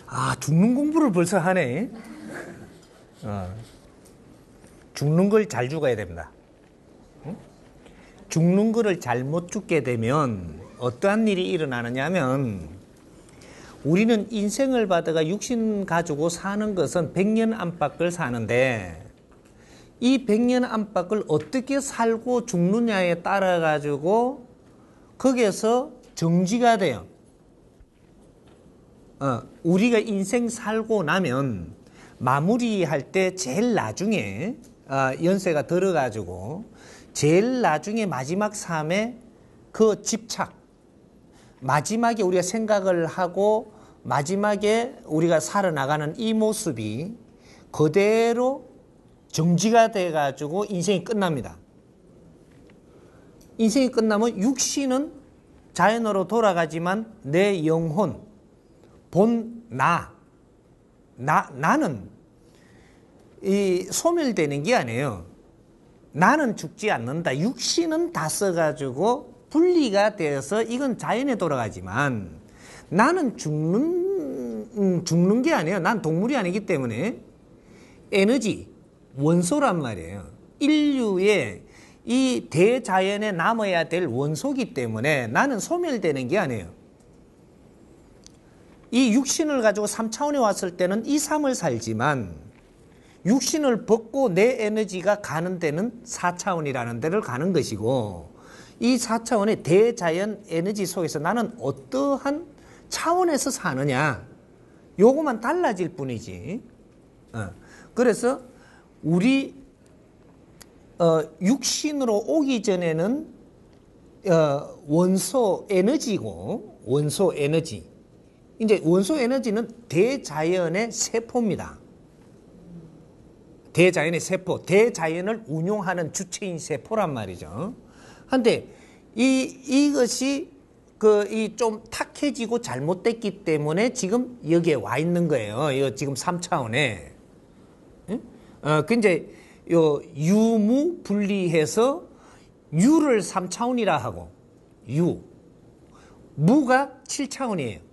아, 죽는 공부를 벌써 하네. 죽는 걸 잘 죽어야 됩니다. 죽는 거를 잘못 죽게 되면 어떠한 일이 일어나느냐 하면 우리는 인생을 받아가 육신 가지고 사는 것은 100년 안팎을 사는데 이 100년 안팎을 어떻게 살고 죽느냐에 따라 가지고 거기에서 정지가 돼요. 우리가 인생 살고 나면 마무리할 때 제일 나중에 연세가 들어가지고 제일 나중에 마지막 삶에 그 집착, 마지막에 우리가 생각을 하고 마지막에 우리가 살아나가는 이 모습이 그대로 정지가 돼가지고 인생이 끝납니다. 인생이 끝나면 육신은 자연으로 돌아가지만 내 영혼, 본 나는 이 소멸되는 게 아니에요. 나는 죽지 않는다. 육신은 다 써가지고 분리가 되어서 이건 자연에 돌아가지만 나는 죽는 게 아니에요. 난 동물이 아니기 때문에 에너지, 원소란 말이에요. 인류의 이 대자연에 남아야 될 원소기 때문에 나는 소멸되는 게 아니에요. 이 육신을 가지고 3차원에 왔을 때는 이 삶을 살지만 육신을 벗고 내 에너지가 가는 데는 4차원이라는 데를 가는 것이고 이 4차원의 대자연 에너지 속에서 나는 어떠한 차원에서 사느냐 요거만 달라질 뿐이지. 그래서 우리 육신으로 오기 전에는 원소 에너지고 원소 에너지 이제 원소 에너지는 대자연의 세포입니다. 대자연의 세포, 대자연을 운용하는 주체인 세포란 말이죠. 그런데 이것이 좀 탁해지고 잘못됐기 때문에 지금 여기에 와 있는 거예요. 이거 지금 3차원에. 근데 요 유무 분리해서 유를 3차원이라 하고 무가 7차원이에요.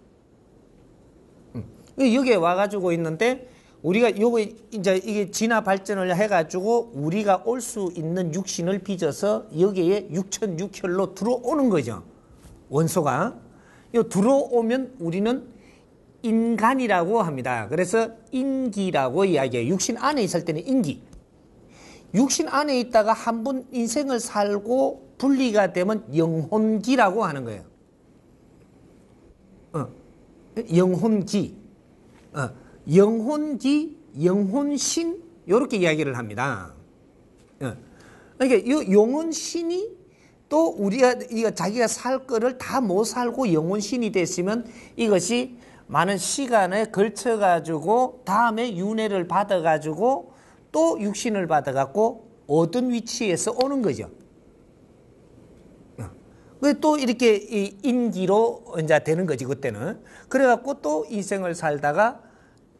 여기에 와가지고 있는데 우리가 요거 이제 이게 진화 발전을 해가지고 우리가 올 수 있는 육신을 빚어서 여기에 육천육혈로 들어오는 거죠. 원소가. 요 들어오면 우리는 인간이라고 합니다. 그래서 인기라고 이야기해요. 육신 안에 있을 때는 인기. 육신 안에 있다가 한 번 인생을 살고 분리가 되면 영혼기라고 하는 거예요. 영혼기. 영혼기, 영혼신 이렇게 이야기를 합니다. 그러니까 이 영혼신이 또 우리가 자기가 살 거를 다 못 살고 영혼신이 됐으면 이것이 많은 시간에 걸쳐 가지고 다음에 윤회를 받아 가지고 또 육신을 받아 갖고 어떤 위치에서 오는 거죠. 또 이렇게 인기로 이제 되는 거지 그때는. 그래 갖고 또 인생을 살다가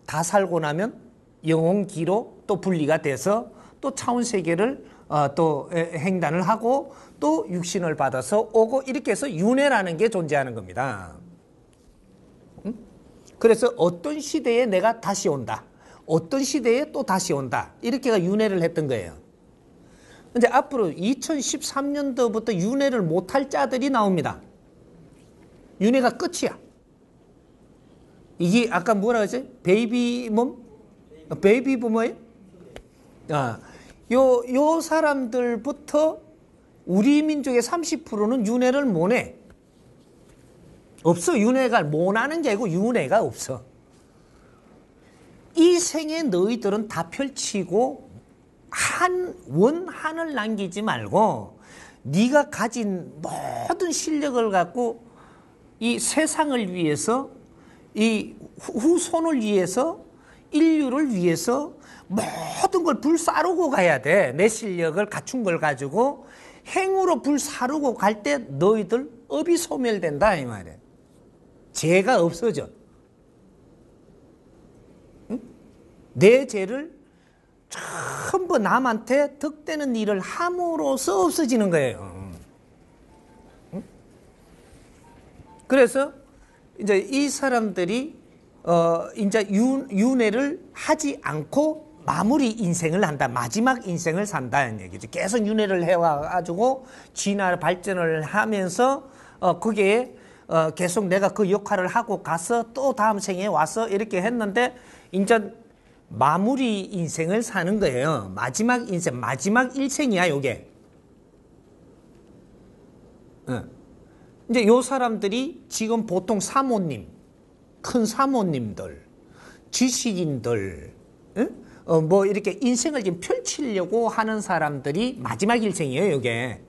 다 살고 나면 영혼기로 또 분리가 돼서 또 차원 세계를 또 횡단을 하고 또 육신을 받아서 오고 이렇게 해서 윤회라는 게 존재하는 겁니다. 그래서 어떤 시대에 내가 다시 온다. 어떤 시대에 또 다시 온다. 이렇게가 윤회를 했던 거예요. 근데 앞으로 2013년도부터 윤회를 못할 자들이 나옵니다. 윤회가 끝이야. 이게 아까 뭐라 그랬지? 베이비붐? 베이비붐이에요? 요 사람들부터 우리 민족의 30%는 윤회를 못 해. 없어. 윤회가 못 하는 게 아니고 윤회가 없어. 이 생에 너희들은 다 펼치고 원한을 남기지 말고 네가 가진 모든 실력을 갖고 이 세상을 위해서 이 후손을 위해서 인류를 위해서 모든 걸 불사르고 가야 돼. 내 실력을 갖춘 걸 가지고 행으로 불사르고 갈 때 너희들 업이 소멸된다 이 말이야. 죄가 없어져. 응? 내 죄를 전부 남한테 득되는 일을 함으로써 없어지는 거예요. 응? 그래서 이제 이 사람들이 이제 윤회를 하지 않고 마무리 인생을 한다. 마지막 인생을 산다는 얘기죠. 계속 윤회를 해와가지고 진화 발전을 하면서 그게 계속 내가 그 역할을 하고 가서 또 다음 생에 와서 이렇게 했는데 이제 마무리 인생을 사는 거예요. 마지막 인생, 마지막 일생이야, 요게. 이제 요 사람들이 지금 보통 사모님, 큰 사모님들, 지식인들, 뭐 이렇게 인생을 지금 펼치려고 하는 사람들이 마지막 일생이에요, 요게.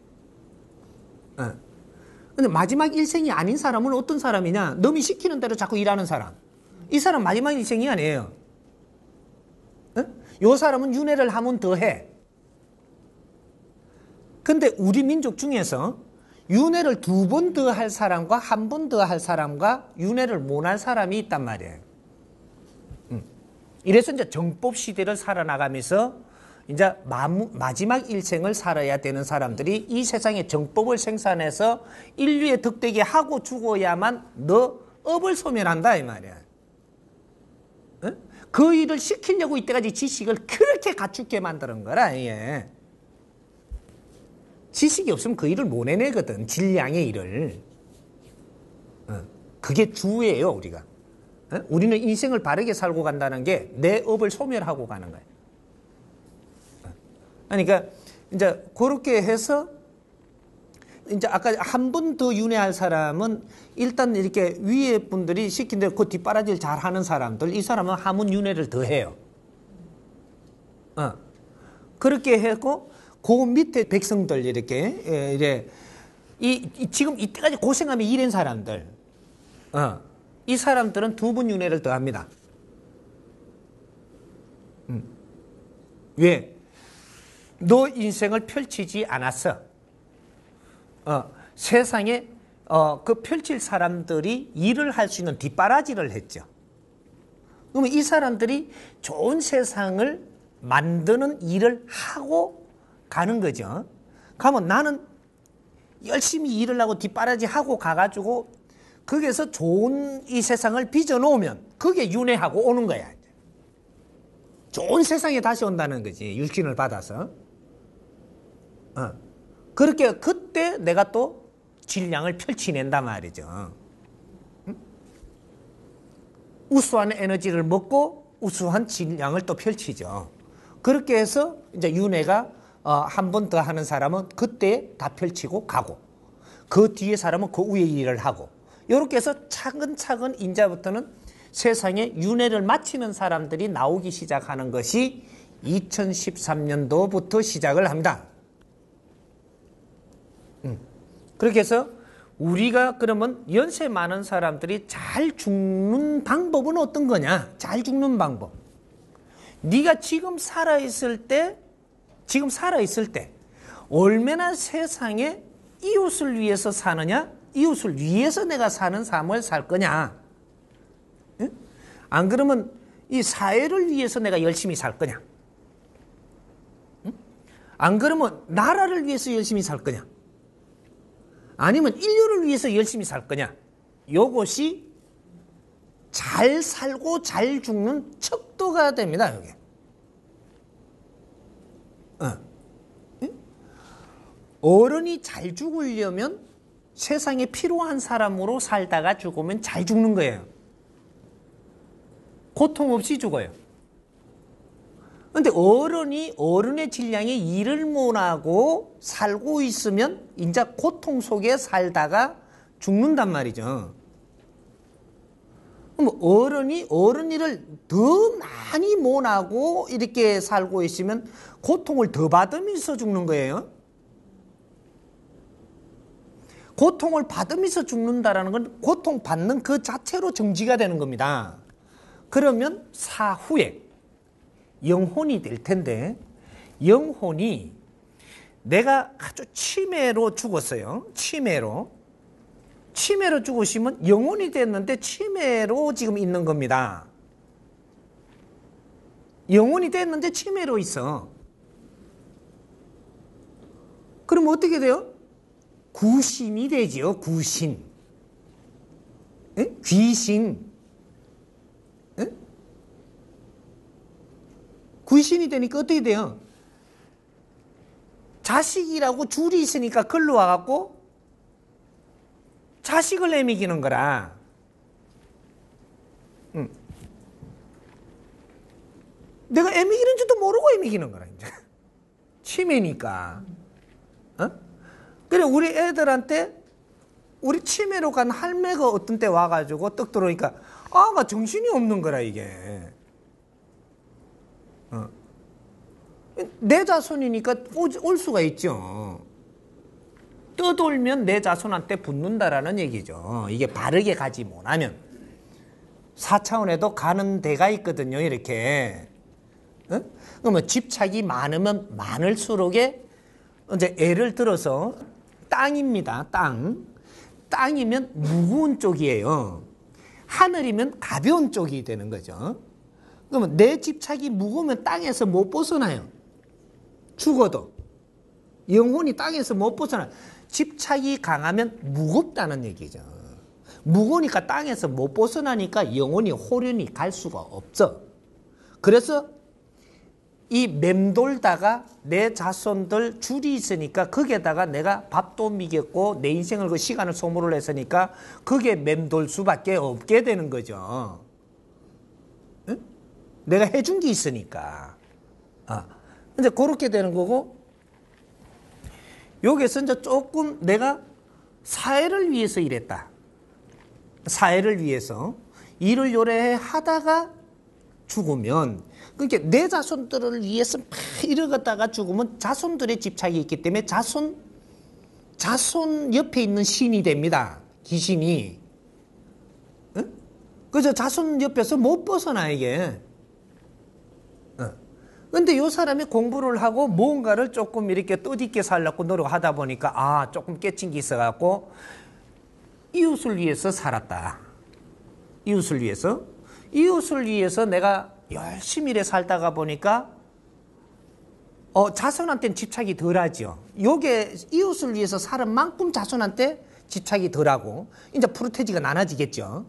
근데 마지막 일생이 아닌 사람은 어떤 사람이냐? 남이 시키는 대로 자꾸 일하는 사람. 이 사람 마지막 일생이 아니에요. 요 사람은 윤회를 하면 더 해. 근데 우리 민족 중에서 윤회를 2번 더 할 사람과 1번 더 할 사람과 윤회를 못 할 사람이 있단 말이에요. 이래서 이제 정법 시대를 살아나가면서 이제 마지막 일생을 살아야 되는 사람들이 이 세상에 정법을 생산해서 인류에 덕되게 하고 죽어야만 너 업을 소멸한다 이 말이야. 그 일을 시키려고 이때까지 지식을 그렇게 갖추게 만드는 거라. 예. 지식이 없으면 그 일을 못 해내거든. 질량의 일을. 그게 주예요, 우리가. 우리는 인생을 바르게 살고 간다는 게 내 업을 소멸하고 가는 거예요. 그러니까 이제 그렇게 해서 이제 아까 한 번 더 윤회할 사람은 일단 이렇게 위에 분들이 시킨 대로 그 뒷바라지를 잘 하는 사람들, 이 사람은 한번 윤회를 더 해요. 그렇게 했고 그 밑에 백성들 이렇게 지금 이때까지 고생하며 일한 사람들, 이 사람들은 2번 윤회를 더 합니다. 왜? 너 인생을 펼치지 않았어. 세상에 그 펼칠 사람들이 일을 할 수 있는 뒷바라지를 했죠. 그러면 이 사람들이 좋은 세상을 만드는 일을 하고 가는 거죠. 그러면 나는 열심히 일을 하고 뒷바라지 하고 가가지고 거기에서 좋은 이 세상을 빚어놓으면 그게 윤회하고 오는 거야. 좋은 세상에 다시 온다는 거지. 육신을 받아서. 그렇게 그때 내가 또 질량을 펼치낸단 말이죠. 우수한 에너지를 먹고 우수한 질량을 또 펼치죠. 그렇게 해서 이제 윤회가 한 번 더 하는 사람은 그때 다 펼치고 가고, 그 뒤에 사람은 그 위에 일을 하고, 이렇게 해서 차근차근 이제부터는 세상에 윤회를 마치는 사람들이 나오기 시작하는 것이 2013년도부터 시작을 합니다. 그렇게 해서 우리가 그러면 연세 많은 사람들이 잘 죽는 방법은 어떤 거냐? 잘 죽는 방법. 네가 지금 살아있을 때 얼마나 세상에 이웃을 위해서 사느냐? 이웃을 위해서 내가 사는 삶을 살 거냐? 응? 안 그러면 이 사회를 위해서 내가 열심히 살 거냐? 응? 안 그러면 나라를 위해서 열심히 살 거냐? 아니면 인류를 위해서 열심히 살 거냐? 요것이 잘 살고 잘 죽는 척도가 됩니다, 여기. 어른이 잘 죽으려면 세상에 필요한 사람으로 살다가 죽으면 잘 죽는 거예요. 고통 없이 죽어요. 그런데 어른의 질량이 일을 못하고 살고 있으면 이제 고통 속에 살다가 죽는단 말이죠. 그럼 어른 일을 더 많이 못하고 이렇게 살고 있으면 고통을 더 받으면서 죽는 거예요. 고통을 받으면서 죽는다라는 건 고통받는 그 자체로 정지가 되는 겁니다. 그러면 사후에 영혼이 될 텐데, 영혼이 내가 아주 치매로 죽었어요. 치매로 죽으시면 영혼이 됐는데 치매로 지금 있는 겁니다. 영혼이 됐는데 치매로 있어. 그럼 어떻게 돼요? 구신이 되지요. 구신. 에? 귀신. 귀신이 되니까 어떻게 돼요? 자식이라고 줄이 있으니까 글로 와갖고 자식을 애미기는 거라. 내가 애미기는 줄도 모르고 애미기는 거라, 이제. 치매니까. 어? 그래, 우리 애들한테 우리 치매로 간 할매가 어떤 때 와가지고 떡 들어오니까 아가 정신이 없는 거라, 이게. 내 자손이니까 올 수가 있죠. 떠돌면 내 자손한테 붙는다라는 얘기죠. 이게 바르게 가지 못하면. 4차원에도 가는 데가 있거든요, 이렇게. 그러면 집착이 많으면 많을수록에 이제 예를 들어서 땅입니다. 땅이면 무거운 쪽이에요. 하늘이면 가벼운 쪽이 되는 거죠. 그러면 내 집착이 무거우면 땅에서 못 벗어나요. 죽어도 영혼이 땅에서 못 벗어나요. 집착이 강하면 무겁다는 얘기죠. 무거우니까 땅에서 못 벗어나니까 영혼이 호련히 갈 수가 없어. 그래서 이 맴돌다가 내 자손들 줄이 있으니까 거기에다가 내가 밥도 미겠고 내 인생을 그 시간을 소모를 했으니까 그게 맴돌 수밖에 없게 되는 거죠. 응? 내가 해준 게 있으니까. 이제 그렇게 되는 거고, 여기서 이제 조금 내가 사회를 위해서 일했다. 사회를 위해서 일을 요래 하다가 죽으면, 그러니까 내 자손들을 위해서 막 이러다가 죽으면 자손들의 집착이 있기 때문에 자손 옆에 있는 신이 됩니다. 귀신이. 응? 그래서 자손 옆에서 못 벗어나, 이게. 근데 요 사람이 공부를 하고 뭔가를 조금 이렇게 뜻있게 살려고 노력하다 보니까 조금 깨친 게 있어갖고 이웃을 위해서 살았다. 이웃을 위해서 내가 열심히 일해 살다가 보니까 자손한테는 집착이 덜하죠. 요게 이웃을 위해서 사는 만큼 자손한테 집착이 덜하고 이제 프로테지가 나눠지겠죠.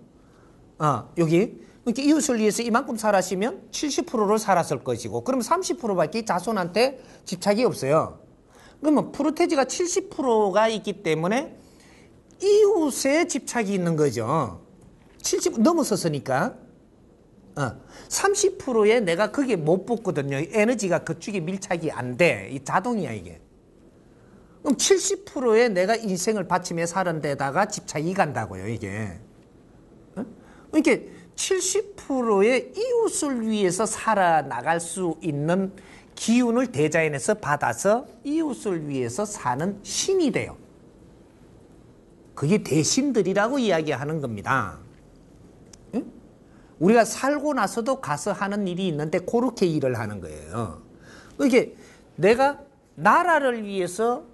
여기 이렇게 이웃을 위해서 이만큼 살았으면 70%를 살았을 것이고, 그러면 30%밖에 자손한테 집착이 없어요. 그러면 프로테지가 70%가 있기 때문에 이웃에 집착이 있는 거죠. 70 넘어섰으니까. 30%에 내가 그게 못 붙거든요. 에너지가 그쪽에 밀착이 안 돼. 이 자동이야, 이게. 그럼 70%에 내가 인생을 바치며 사는 데다가 집착이 간다고요, 이게. 이렇게 70%의 이웃을 위해서 살아나갈 수 있는 기운을 대자연에서 받아서 이웃을 위해서 사는 신이 돼요. 그게 대신들이라고 이야기하는 겁니다. 응? 우리가 살고 나서도 가서 하는 일이 있는데 그렇게 일을 하는 거예요. 이게 내가 나라를 위해서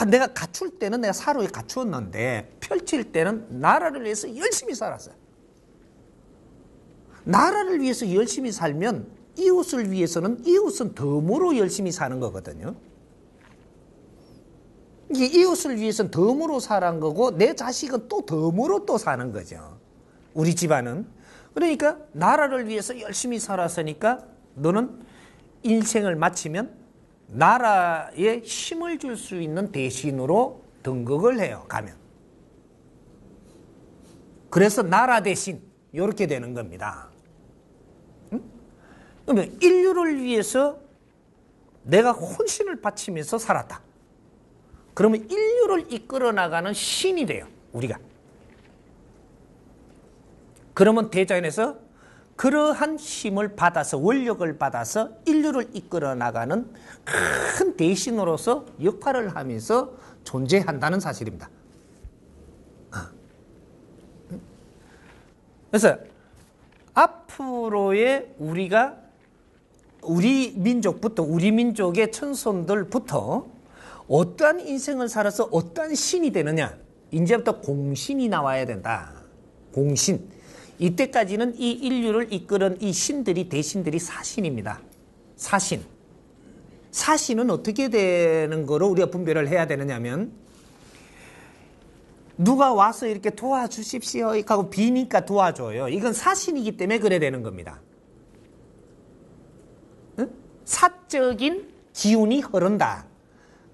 내가 갖출 때는 내가 사로에 갖추었는데 펼칠 때는 나라를 위해서 열심히 살았어요. 나라를 위해서 열심히 살면 이웃을 위해서는 이웃은 덤으로 열심히 사는 거거든요. 이게 이웃을 위해서는 덤으로 사는 거고 내 자식은 또 덤으로 또 사는 거죠. 우리 집안은. 그러니까 나라를 위해서 열심히 살았으니까 너는 인생을 마치면 나라에 힘을 줄 수 있는 대신으로 등극을 해요. 가면. 그래서 나라 대신 이렇게 되는 겁니다. 응? 그러면 인류를 위해서 내가 혼신을 바치면서 살았다. 그러면 인류를 이끌어 나가는 신이 돼요. 우리가. 그러면 대자연에서 그러한 힘을 받아서 원력을 받아서 인류를 이끌어 나가는 큰 대신으로서 역할을 하면서 존재한다는 사실입니다. 그래서 앞으로의 우리가 우리 민족부터 우리 민족의 천손들부터 어떠한 인생을 살아서 어떠한 신이 되느냐, 이제부터 공신이 나와야 된다. 공신. 이때까지는 이 인류를 이끄는 이 신들이 대신들이 사신입니다. 사신. 사신은 어떻게 되는 거로 우리가 분별을 해야 되느냐면 누가 와서 이렇게 도와주십시오 하고 비니까 도와줘요. 이건 사신이기 때문에 그래 되는 겁니다. 사적인 기운이 흐른다.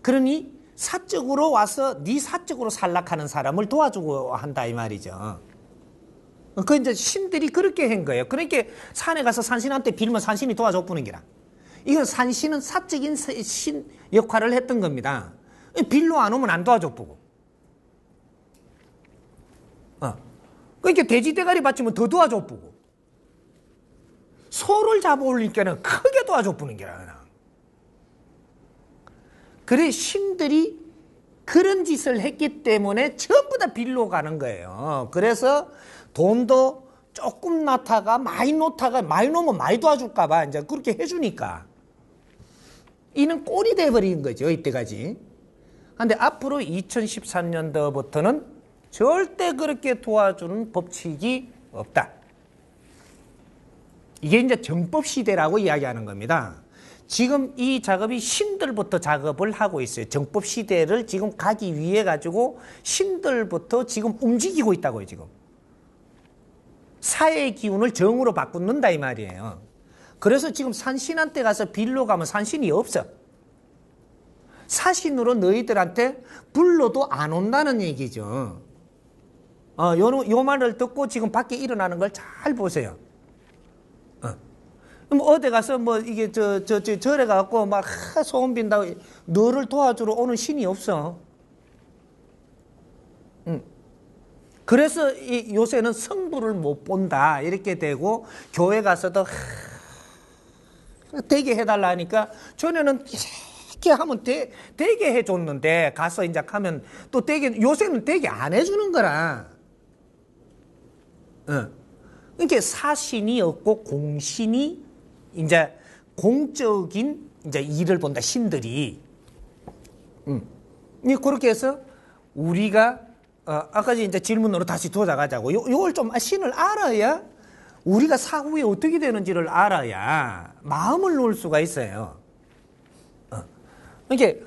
그러니 사적으로 와서 네 사적으로 살락하는 사람을 도와주고 한다 이 말이죠. 그 이제 신들이 그렇게 한 거예요. 그러니까 산에 가서 산신한테 빌면 산신이 도와줘 보는 기라. 이건 산신은 사적인 신 역할을 했던 겁니다. 빌로 안 오면 안 도와줘 보고. 그러니까 돼지 대가리 받치면 더 도와줘 보고. 소를 잡아 올리니까는 크게 도와줘 보는 기라. 그냥. 그래 신들이 그런 짓을 했기 때문에 전부 다 빌로 가는 거예요. 그래서 돈도 조금 놓다가 많이 놓으면 많이 도와줄까 봐 이제 그렇게 해주니까 이는 꼴이 돼버린 거죠 이때까지. 근데 앞으로 2013년도부터는 절대 그렇게 도와주는 법칙이 없다. 이게 이제 정법 시대라고 이야기하는 겁니다. 지금 이 작업이 신들부터 작업을 하고 있어요. 정법 시대를 지금 가기 위해 가지고 신들부터 지금 움직이고 있다고요. 지금 사회의 기운을 정으로 바꾼다 이 말이에요. 그래서 지금 산신한테 가서 빌로 가면 산신이 없어. 사신으로 너희들한테 불러도 안 온다는 얘기죠. 요 말을 듣고 지금 밖에 일어나는 걸 잘 보세요. 그럼 어디 가서 뭐 이게 절에 가갖고 막 소원 빈다고 너를 도와주러 오는 신이 없어. 그래서 요새는 성부를 못 본다 이렇게 되고 교회 가서도 되게 해달라 하니까 전에는 이렇게 하면 되게 해줬는데 가서 이제 하면 또 되게 요새는 되게 안 해주는 거라. 그러니까 사신이 없고 공신이 이제 공적인 이제 일을 본다 신들이. 그렇게 해서 우리가 아까 이제 질문으로 다시 돌아가자고. 요걸 좀 신을 알아야 우리가 사후에 어떻게 되는지를 알아야 마음을 놓을 수가 있어요. 그러니까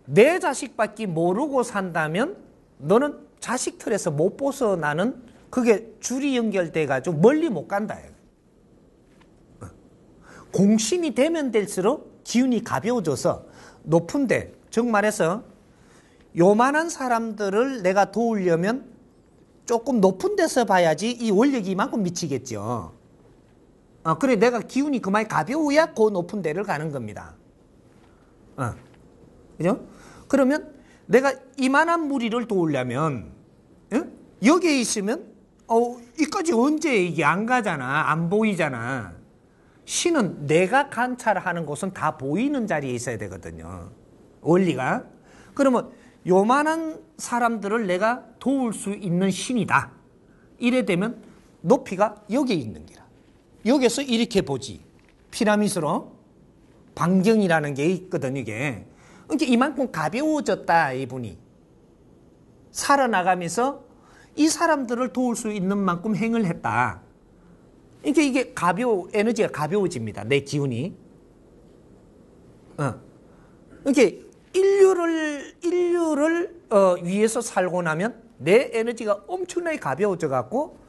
내 자식밖에 모르고 산다면 너는 자식 틀에서 못 벗어나는 그게 줄이 연결돼 가지고 멀리 못 간다. 공신이 되면 될수록 기운이 가벼워져서 높은데, 즉 말해서 요만한 사람들을 내가 도우려면 조금 높은 데서 봐야지 이 원력이 이만큼 미치겠죠. 그래 내가 기운이 그만이 가벼워야 그 높은 데를 가는 겁니다. 그죠? 그러면 내가 이만한 무리를 도우려면 여기에 있으면 이까지 언제 이게 안 가잖아. 안 보이잖아. 신은 내가 관찰하는 곳은 다 보이는 자리에 있어야 되거든요. 원리가. 그러면 요만한 사람들을 내가 도울 수 있는 신이다. 이래 되면 높이가 여기에 있는 기라. 여기서 이렇게 보지. 피라미드로 반경이라는 게 있거든 이게. 그러니까 이만큼 가벼워졌다 이분이. 살아나가면서 이 사람들을 도울 수 있는 만큼 행을 했다. 그러니까 이게 에너지가 가벼워집니다. 내 기운이. 그러니까 인류를 위해서 살고 나면 내 에너지가 엄청나게 가벼워져 갖고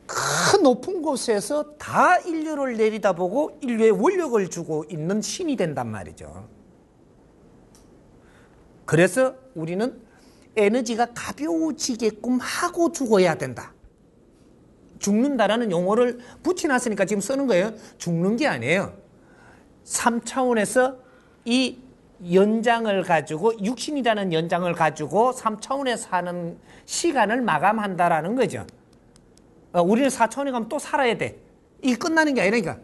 큰 높은 곳에서 다 인류를 내리다보고 인류에 원력을 주고 있는 신이 된단 말이죠. 그래서 우리는 에너지가 가벼워지게끔 하고 죽어야 된다. 죽는다라는 용어를 붙여놨으니까 지금 쓰는 거예요. 죽는 게 아니에요. 3차원에서 이 연장을 가지고 육신이라는 연장을 가지고 3차원에 사는 시간을 마감한다라는 거죠. 우리는 4차원에 가면 또 살아야 돼. 이게 끝나는 게 아니라니까.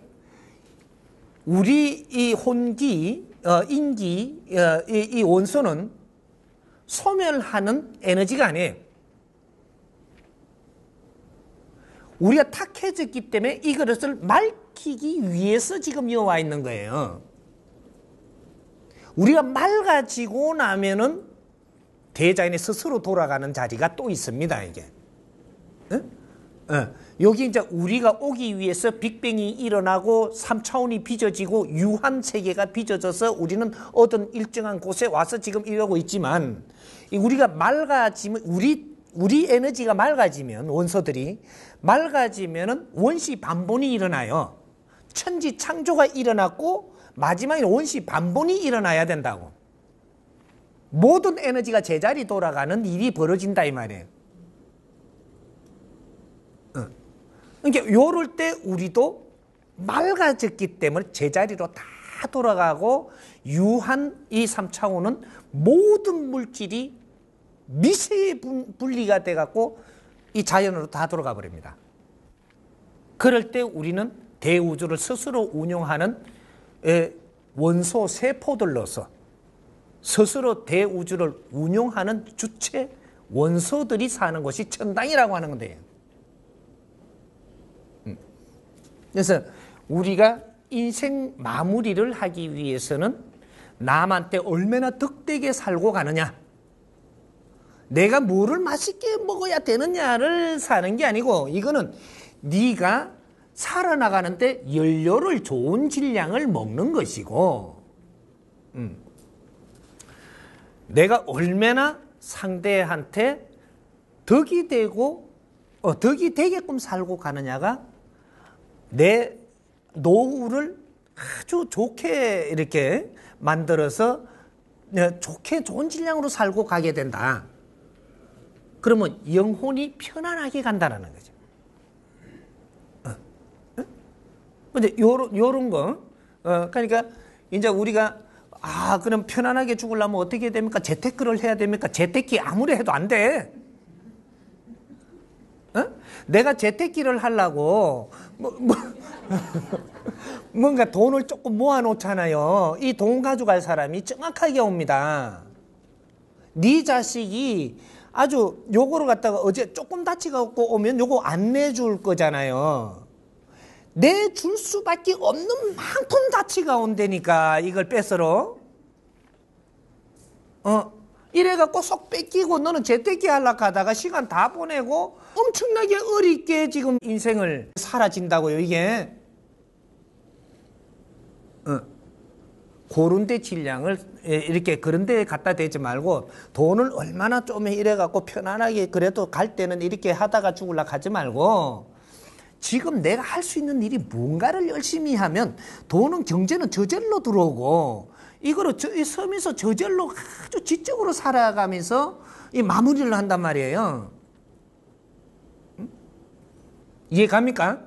우리 이 혼기, 인기, 이 원소는 소멸하는 에너지가 아니에요. 우리가 탁해졌기 때문에 이 그릇을 맑히기 위해서 지금 여와 있는 거예요. 우리가 맑아지고 나면은 대자연이 스스로 돌아가는 자리가 또 있습니다, 이게. 여기 이제 우리가 오기 위해서 빅뱅이 일어나고 3차원이 빚어지고 유한 세계가 빚어져서 우리는 어떤 일정한 곳에 와서 지금 이러고 있지만, 우리가 맑아지면, 우리 에너지가 맑아지면, 원소들이 맑아지면은 원시 반본이 일어나요. 천지 창조가 일어났고 마지막에 원시 반본이 일어나야 된다고. 모든 에너지가 제자리 돌아가는 일이 벌어진다 이 말이에요. 그러니까 요럴 때 우리도 맑아졌기 때문에 제자리로 다 돌아가고 유한 이 3차원은 모든 물질이 미세 분리가 돼갖고 이 자연으로 다 돌아가 버립니다. 그럴 때 우리는 대우주를 스스로 운용하는 원소 세포들로서 스스로 대우주를 운용하는 주체 원소들이 사는 곳이 천당이라고 하는 건데요. 그래서 우리가 인생 마무리를 하기 위해서는 남한테 얼마나 덕되게 살고 가느냐, 내가 뭐를 맛있게 먹어야 되느냐를 사는 게 아니고, 이거는 네가 살아나가는데 연료를 좋은 질량을 먹는 것이고, 내가 얼마나 상대한테 덕이 되고 덕이 되게끔 살고 가느냐가 내 노후를 아주 좋게 이렇게 만들어서 좋게 좋은 질량으로 살고 가게 된다. 그러면 영혼이 편안하게 간다는 거죠. 근데 요런 거, 그러니까 이제 우리가 그럼 편안하게 죽으려면 어떻게 됩니까? 재테크를 해야 됩니까? 재테크 아무리 해도 안 돼. 내가 재테크를 하려고 뭔가 돈을 조금 모아놓잖아요. 이 돈 가져갈 사람이 정확하게 옵니다. 네 자식이 아주 요거를 갖다가 어제 조금 다치갖고 오면 요거 안 내줄 거잖아요. 내줄 수밖에 없는 만큼 다치가 온다니까, 이걸 뺏으러. 이래갖고 쏙 뺏기고 너는 재테크 하려고 하다가 시간 다 보내고 엄청나게 어렵게 지금 인생을 사라진다고요, 이게. 그런 데 질량을 이렇게 그런 데에 갖다 대지 말고, 돈을 얼마나 좀 이래갖고 편안하게 그래도 갈 때는 이렇게 하다가 죽으려고 하지 말고, 지금 내가 할 수 있는 일이 뭔가를 열심히 하면 돈은, 경제는 저절로 들어오고, 이거를 이 섬에서 저절로 아주 지적으로 살아가면서 이 마무리를 한단 말이에요. 이해 갑니까?